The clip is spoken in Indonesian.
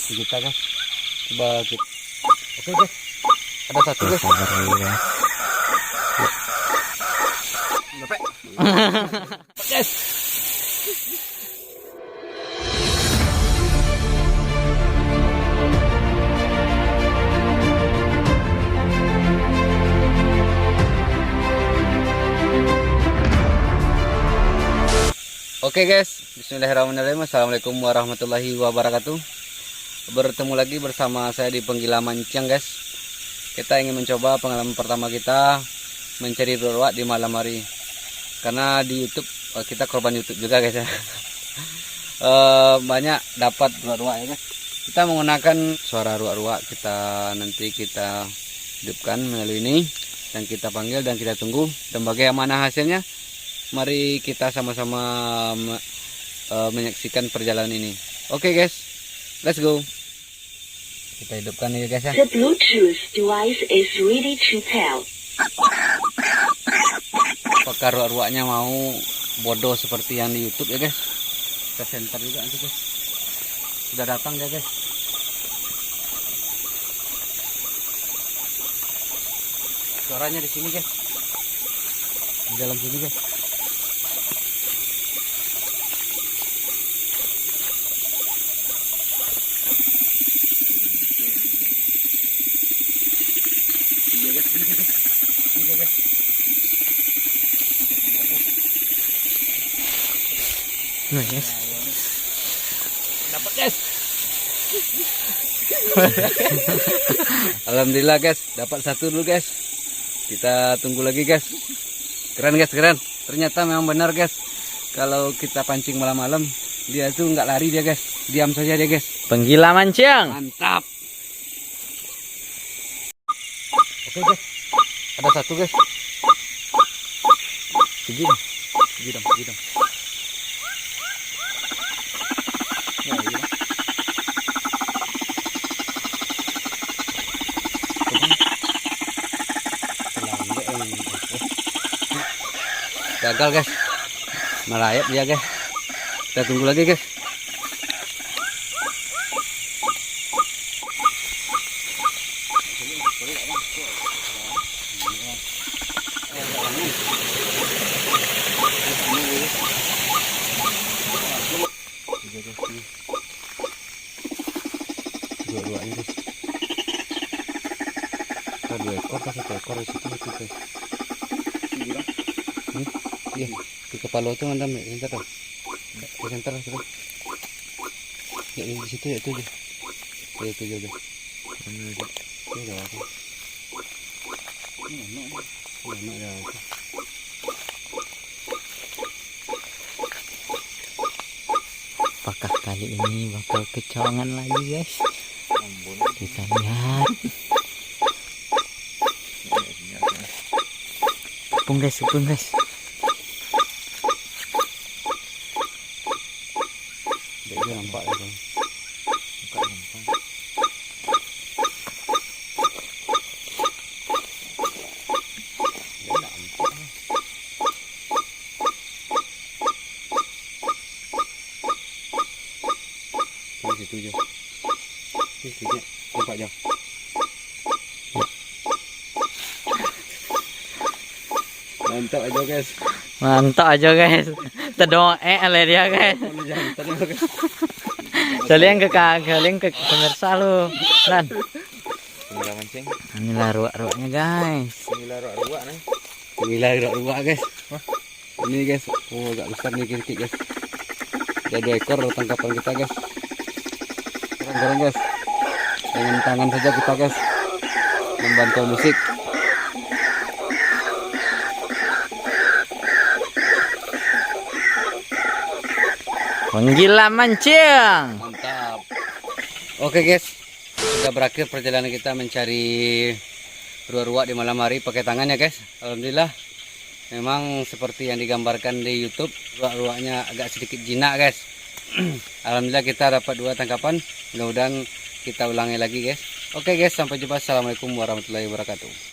kita guys. Coba kita. Oke guys, ada satu guys. Sabar dulu guys. Yes. Oke guys, bismillahirrahmanirrahim. Assalamualaikum warahmatullahi wabarakatuh. Bertemu lagi bersama saya di Penggila Mancing guys. Kita ingin mencoba pengalaman pertama kita mencari ruak di malam hari. Karena di YouTube kita korban YouTube juga guys ya. Banyak dapat ruak ya guys. Kita menggunakan suara ruak-ruak, nanti kita hidupkan melalui ini dan kita panggil dan kita tunggu. Dan bagaimana hasilnya? Mari kita sama-sama menyaksikan perjalanan ini. Oke guys, let's go. Kita hidupkan ya guys ya. The Bluetooth device is ready to pair. Apakah ruak-ruaknya mau bodoh seperti yang di YouTube ya guys? Kita center juga nanti guys. Sudah datang dia guys. Suaranya di sini guys. Di dalam sini guys. Nah, guys. Dapat guys. Alhamdulillah guys, dapat satu dulu guys. Kita tunggu lagi guys. Keren guys, keren. Ternyata memang benar guys. Kalau kita pancing malam-malam, dia tuh nggak lari dia guys. Diam saja dia guys. Penggila mancing. Mantap. Oke guys. Ada satu guys. Segi dong. Segi dong. Gagal guys, melayap dia guys. Kita tunggu lagi guys. Dua-duanya guys. Dua ekor atau satu ekor di situ guys. Iya, di kepala itu ada di center tuh. Di center tuh. Ya di situ ya itu aja. Ya itu aja. Ini udah apa? Ini ada apa? Apakah kali ini bakal kecolongan lagi guys? Kita lihat. Tepung guys. Dia nampak itu. Nampak. Dia nampak. Di situ aja. Di situ nampak aja. Mantap aja guys. Terdoa oleh dia guys. Kalian ke pemirsa lu. Dan Penggila mancing. inilah ruak-ruaknya guys. Penggila ruak guys. Ini guys, agak besar nih kiri guys. Ada 2 ekor tangkapan kita guys. Keren guys. Dengan tangan saja kita guys membantu musik. Penggila mancing. Mantap. Oke guys, sudah berakhir perjalanan kita mencari ruak-ruak di malam hari pakai tangan ya guys. Alhamdulillah, memang seperti yang digambarkan di YouTube, ruak-ruaknya agak sedikit jinak guys. Alhamdulillah kita dapat 2 tangkapan. Mudah-mudahan kita ulangi lagi guys. Oke guys, sampai jumpa. Assalamualaikum warahmatullahi wabarakatuh.